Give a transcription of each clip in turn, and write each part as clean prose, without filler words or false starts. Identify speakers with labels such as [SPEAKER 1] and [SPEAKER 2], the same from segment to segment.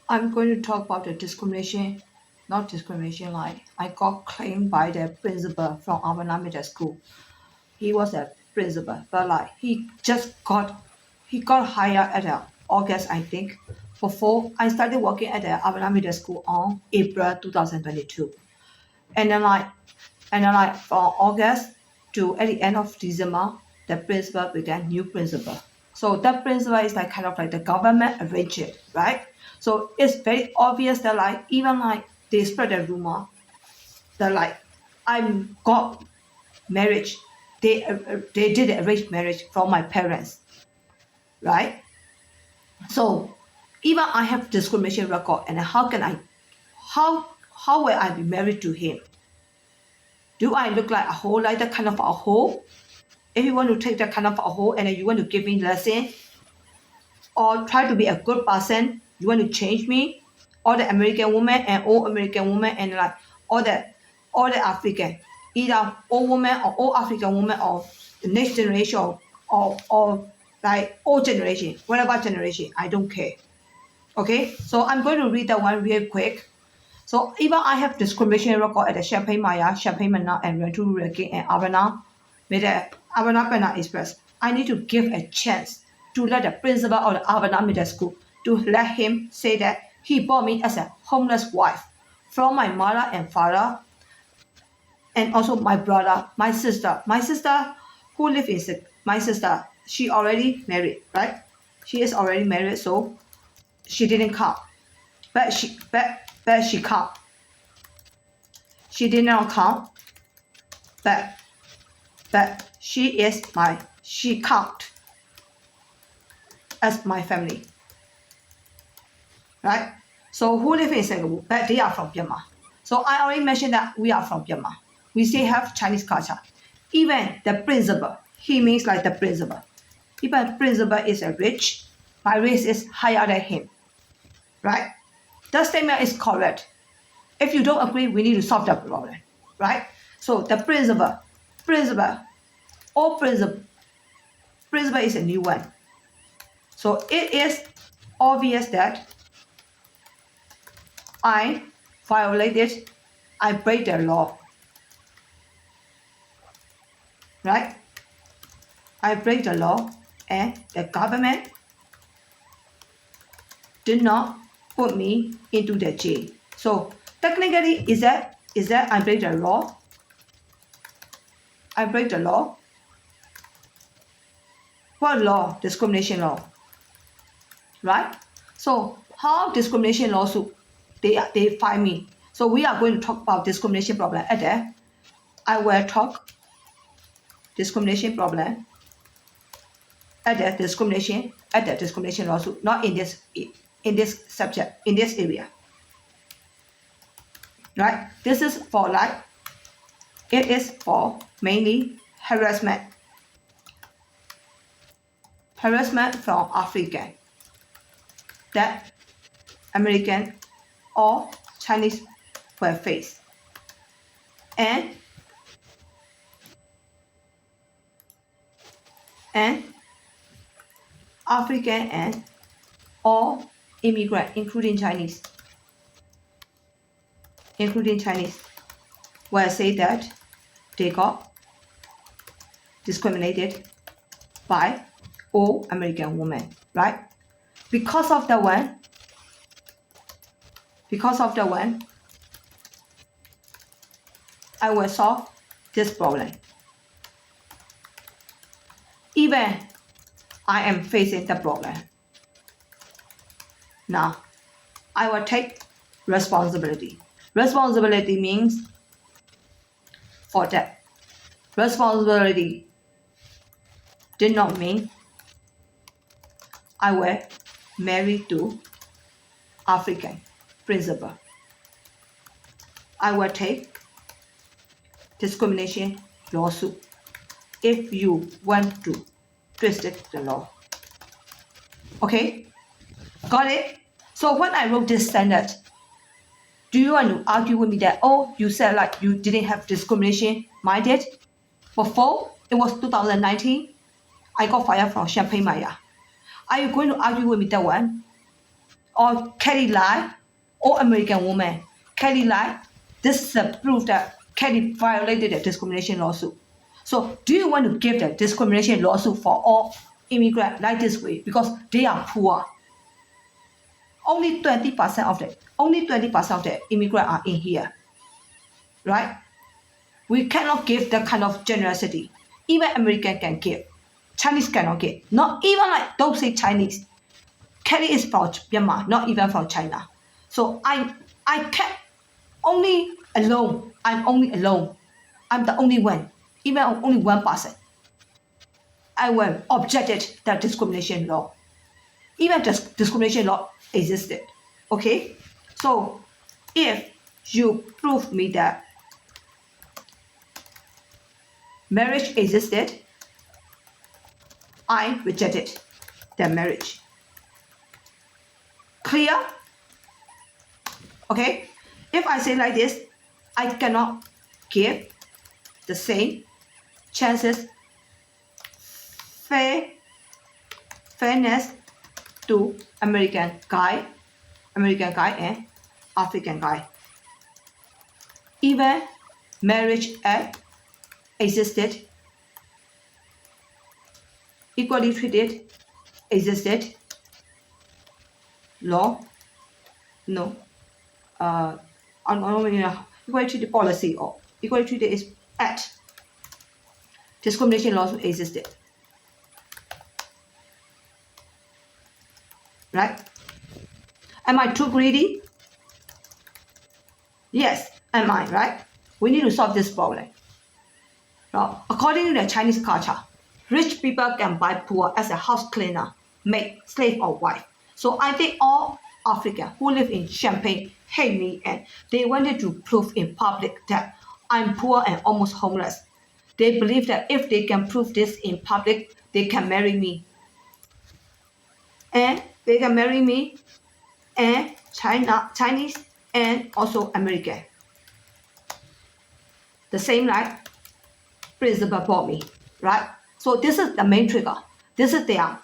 [SPEAKER 1] I'm going to talk about the discrimination, not discrimination, like I got claimed by the principal from Urbana Middle School. He was a principal, but like he got hired at August, I think. Before I started working at the Urbana Middle School on April 2022. And then from August to at the end of December, the principal began new principal. So that principal is like kind of like the government arranged it, right? So it's very obvious that like even like they spread a rumor that like I'm got marriage. They did arrange marriage from my parents, right? So even I have discrimination record, and how will I be married to him? Do I look like a whole like that kind of a whole? If you want to take that kind of a whole and then you want to give me lesson or try to be a good person, you want to change me, all the American woman and all American woman and like all the African, either old woman or old African woman or the next generation or like old generation, whatever generation, I don't care. Okay, so I'm going to read that one real quick. So even I have discrimination record at the Champaign Maya, Champaign Mana, and Rentu Regi and Urbana, with the Urbana Pena Express. I need to give a chance to let the principal of the Urbana Middle School to let him say that he bought me as a homeless wife from my mother and father, and also my brother, my sister. My sister who live in my sister, she already married, right? She is already married, so she didn't come. But she come. She did not come, but she count as my family, right? So who live in Singapore? But they are from Myanmar. So I already mentioned that we are from Myanmar. We still have Chinese culture. Even the principal, he means like the principal. Even the principal is a rich, my race is higher than him, right? The statement is correct. If you don't agree, we need to solve the problem, right? So the principal is a new one. So it is obvious that I violated, I break the law, right? I break the law and the government did not put me into the jail. So technically, is that I break the law? I break the law. What law? Discrimination law, right? So how discrimination lawsuit they find me? So we are going to talk about discrimination problem at there. I will talk discrimination problem at the discrimination lawsuit, not in this subject, in this area. Right? This is for like, it is for mainly harassment. Harassment from African that American or Chinese will face. And African and all immigrant, including Chinese, will say that they got discriminated by all American women, right? Because of the one, I will solve this problem. Even I am facing the problem. Now, I will take responsibility. Responsibility means for that. Responsibility did not mean I will marry to African principal. I will take discrimination lawsuit if you want to twist the law. Okay? Got it? So when I wrote this standard, do you want to argue with me that, oh, you said like you didn't have discrimination minded? Before, it was 2019, I got fired from Champaign Maya. Are you going to argue with me that one? or Kelly lie, or American woman, Kelly lie, this is a proof that Kelly violated the discrimination lawsuit. So do you want to give the discrimination lawsuit for all immigrants like this way because they are poor? Only 20% of the immigrants are in here, right? We cannot give that kind of generosity. Even American can give. Chinese cannot give. Not even like, don't say Chinese. Kelly is from Myanmar, not even from China. So I can't, only alone. I'm only alone. I'm the only one. Even only one person. I will objected that discrimination law. Even the discrimination law existed. Okay? So if you prove me that marriage existed, I rejected the marriage. Clear? Okay? If I say like this, I cannot give the same chances, fairness to American guy and African guy. Even marriage act existed, equally treated existed, law, no, equally treated policy or equally treated is act. Discrimination laws existed. Right? Am I too greedy? Yes, am I, right? We need to solve this problem. Now, according to the Chinese culture, rich people can buy poor as a house cleaner, maid, slave, or wife. So I think all Africans who live in Champaign hate me and they wanted to prove in public that I'm poor and almost homeless. They believe that if they can prove this in public, they can marry me. And they can marry me and Chinese and also American. The same like principal bought me, right? So this is the main trigger. This is their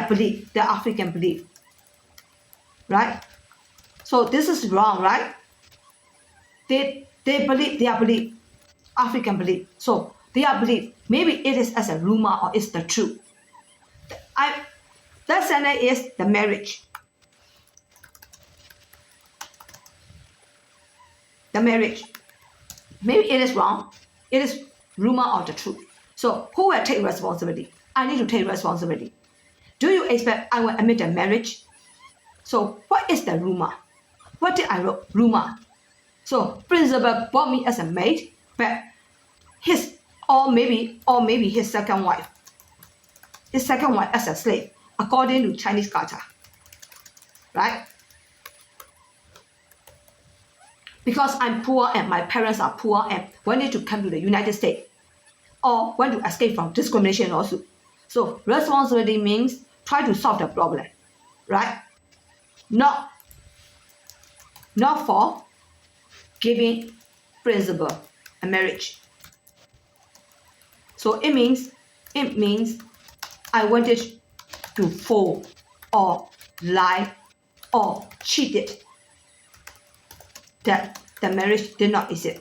[SPEAKER 1] belief, their African belief, right? So this is wrong, right? They believe, African belief. So their belief, maybe it is as a rumor or it's the truth. That sentence is the marriage. The marriage. Maybe it is wrong. It is rumor or the truth. So who will take responsibility? I need to take responsibility. Do you expect I will admit the marriage? So what is the rumor? What did I wrote? Rumor. So principal bought me as a maid, but his or maybe his second wife. His second wife as a slave, according to Chinese culture. Right? Because I'm poor and my parents are poor and wanted to come to the United States or want to escape from discrimination lawsuit. So responsibility means try to solve the problem, right? Not for giving principle a marriage. So it means I wanted to fall or lie or cheated that the marriage did not exist.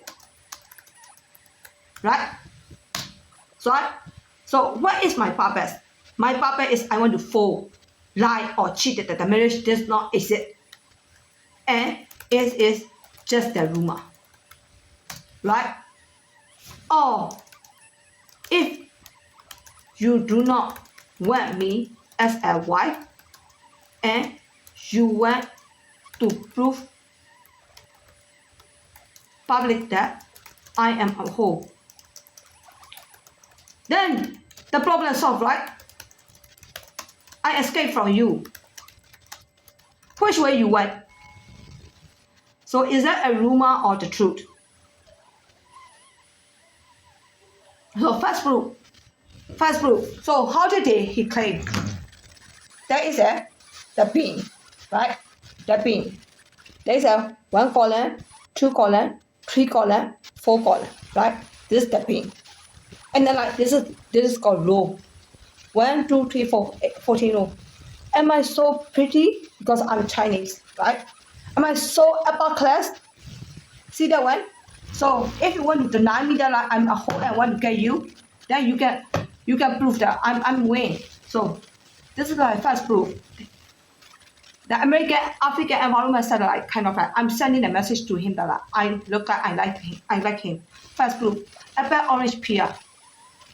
[SPEAKER 1] Right? So what is my purpose? My purpose is I want to fall, lie or cheat that the marriage does not exist. And it is just a rumor. Right? Or if you do not want me as a wife and you want to prove public that I am a whore, then the problem is solved, right? I escape from you. Which way you want? So is that a rumor or the truth? So first proof. So how did he claim? There is the pin, right? The pin. There is a 1 column, 2 column, 3 column, 4 column, right? This is the pin. And then like this is called row. 1, 2, 3, 4, 14 row. Am I so pretty? Because I'm Chinese, right? Am I so upper class? See that one? So if you want to deny me that I'm a whore and want to get you, then you can prove that I'm winning. So this is my first proof. The American African Environment Satellite kind of like I'm sending a message to him that like, I look like I like him. I like him. First proof. Apple Orange Peer.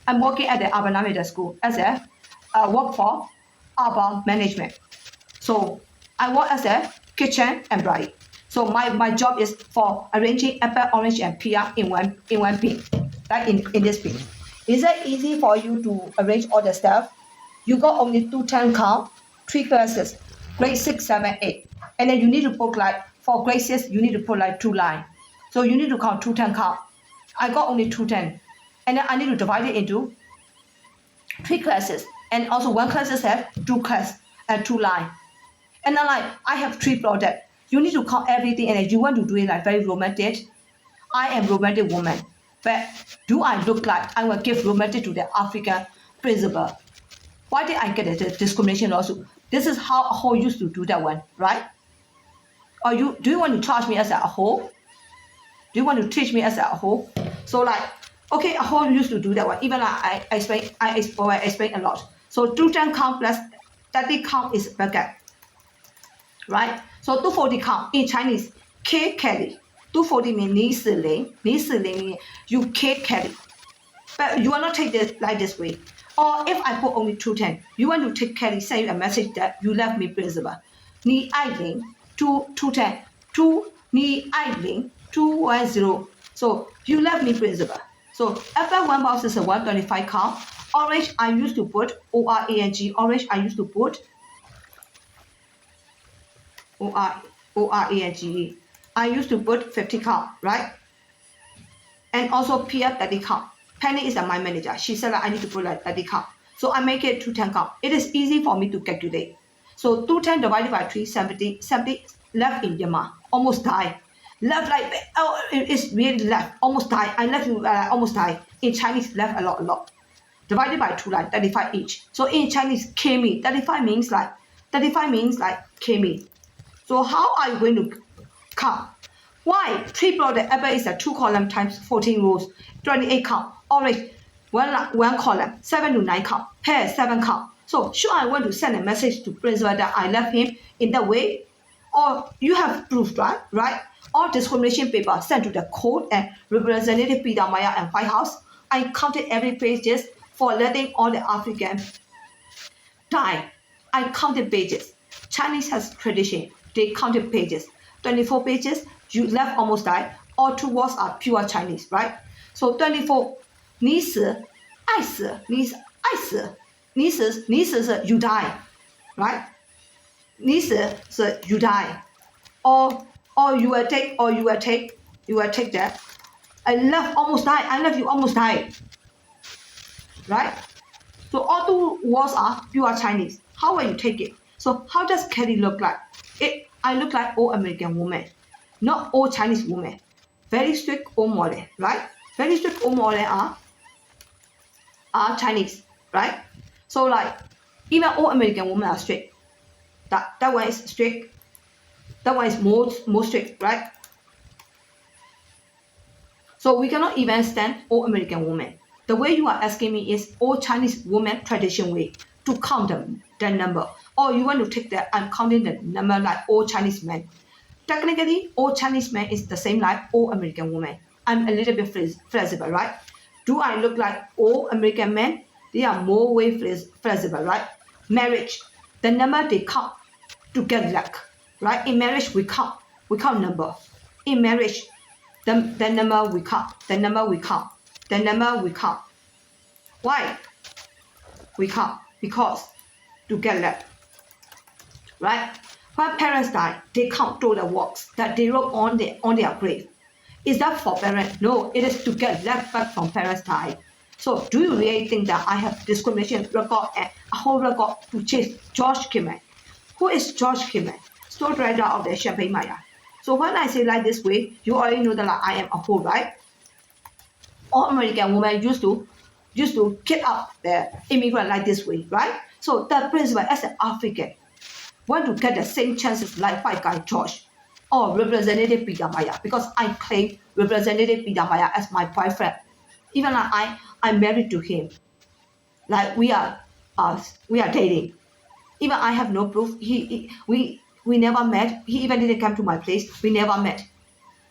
[SPEAKER 1] I'm working at the Urbana Middle School as a work for urban management. So I work as a kitchen employee. So my job is for arranging apple, orange, and pear in one bin, like in this bin. Is it easy for you to arrange all the stuff? You got only 210 count, 3 classes, grade 6, 7, 8. And then you need to put like, for grade 6, you need to put like 2 lines. So you need to count 210 count. I got only 210. And then I need to divide it into 3 classes. And also one classes have 2 class and 2 lines. And then like I have 3 projects. You need to count everything and then you want to do it like very romantic. I am romantic woman. But do I look like I will give romantic to the African principal? Why did I get a discrimination lawsuit? This is how a whole used to do that one, right? Or do you want to charge me as a whole? Do you want to teach me as a whole? So like, okay, a whole used to do that one. Even like I explain a lot. So 210 count plus 30 count is bracket. Right? So 240 count in Chinese, K carry. 240 means 你死零, 你死零 means you K carry. But you will not take this like this way. Or if I put only 210, you want to take carry, send you a message that you left me principal. 你爱零 210, 你爱零 210. So you left me principal. So after one box is a 125 count. Orange I used to put ORANG. Orange I used to put ORANGE. I used to put 50 count, right? And also Pia 30 count. Penny is my manager. She said that I need to put like 30 count. So I make it 210 count. It is easy for me to calculate. So 210 divided by 3, 70 left in Yama. Almost die. Left like, oh, it is really left. Almost die. I left you almost die. In Chinese, left a lot. Divided by 2 like 35 each. So in Chinese, Kmi. 35 means like Kmi. So how are you going to count? Why? 3 product apple is a 2 column times 14 rows, 28 count. Orange, one column, 7 to 9 count. Pear, 7 count. So should I want to send a message to principal that I left him in that way? Or you have proof, right? Or discrimination paper sent to the court and Representative Peter Meijer and White House. I counted every pages for letting all the Africans die. I counted pages. Chinese has tradition. They counted pages. 24 pages, you left almost die. All 2 words are pure Chinese, right? So 24, 你死, 爱死, 你爱死, 你死 是 you die, right? 你死 是 you die. Or you will take that. I left almost die. I left you almost die. Right? So all 2 words are pure Chinese. How will you take it? So how does Kelly look like? I look like old American woman, not old Chinese woman. Very strict old model, right? Very strict old model are Chinese, right? So like even old American women are strict. That one is strict. That one is more strict, right? So we cannot even stand old American woman. The way you are asking me is old Chinese woman tradition way to count the number. Or you want to take that, I'm counting the number like old Chinese men. Technically, old Chinese man is the same like old American woman. I'm a little bit flexible, right? Do I look like old American men? They are more way flexible, right? Marriage, the number they count to get luck, right? In marriage, we count number. In marriage, the number we count, the number we count, the number we count. Why? We count because to get luck. Right? When parents die, they count all the works that they wrote on their grave. Is that for parents? No, it is to get left back from parents die. So do you really think that I have discrimination record and a whole record to chase George Kimmel? Who is George Kimmel? Store director of the Champaign Maya. So when I say like this way, you already know that like, I am a whole, right? All American women used to kidnap the immigrant like this way, right? So the principal as an African, want to get the same chances like white guy George or Representative Peter Meijer, because I claim Representative Peter Meijer as my boyfriend. Even like I'm married to him. Like we are dating. Even I have no proof. We never met. He even didn't come to my place. We never met.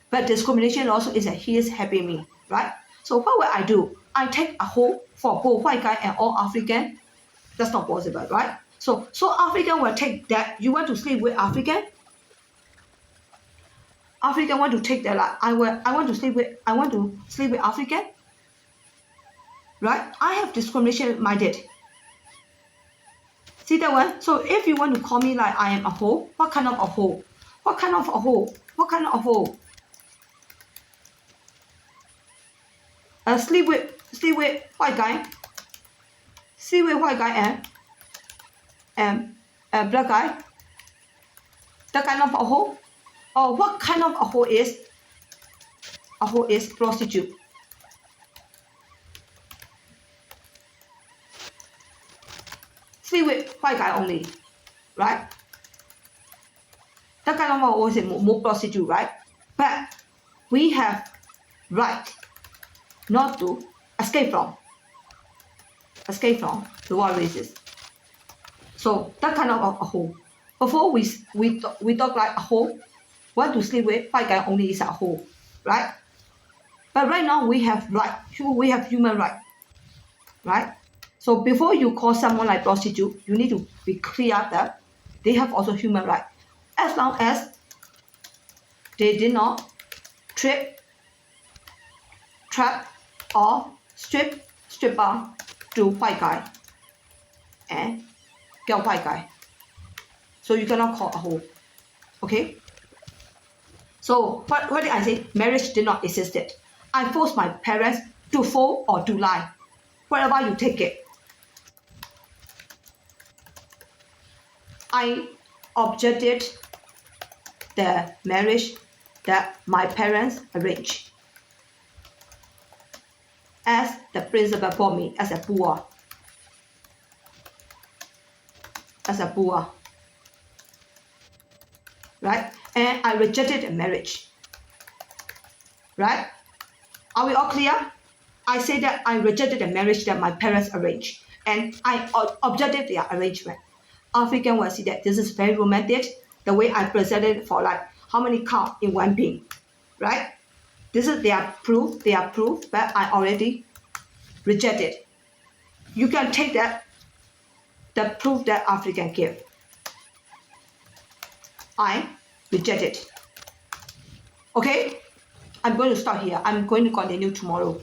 [SPEAKER 1] But discrimination also is that he is helping me, right? So what will I do? I take a hole for both white guy and all African. That's not possible, right? So African will take that. You want to sleep with African? African want to take that. Like I want to sleep with African, right? I have discrimination minded. See that one? So if you want to call me like I am a hoe, what kind of a hoe? What kind of a hoe? What kind of a hoe? Sleep with white guy. Sleep with white guy and black guy. That kind of a hoe? Or what kind of a hoe is? A hoe is prostitute. Sleep with white guy only, right? That kind of a hoe is more prostitute, right? But we have right not to escape from the war races. So that kind of a hoe. Before we talk like a hoe, want to sleep with white guy only is a hoe, right? But right now we have right, we have human right, right? So before you call someone like prostitute, you need to be clear that they have also human right, as long as they did not trap or stripper to white guy and get white guy. So you cannot call a hoe. Okay? So what did I say? Marriage did not exist. I forced my parents to fall or to lie. Whatever you take it. I objected the marriage that my parents arranged. As the principal for me, as a poor. Right? And I rejected the marriage. Right? Are we all clear? I say that I rejected the marriage that my parents arranged. And I objected their arrangement. African will see that this is very romantic. The way I presented it for like how many count in one pin. Right? This is their proof, but I already rejected. You can take that, the proof that African give. I reject it. Okay? I'm going to stop here. I'm going to continue tomorrow.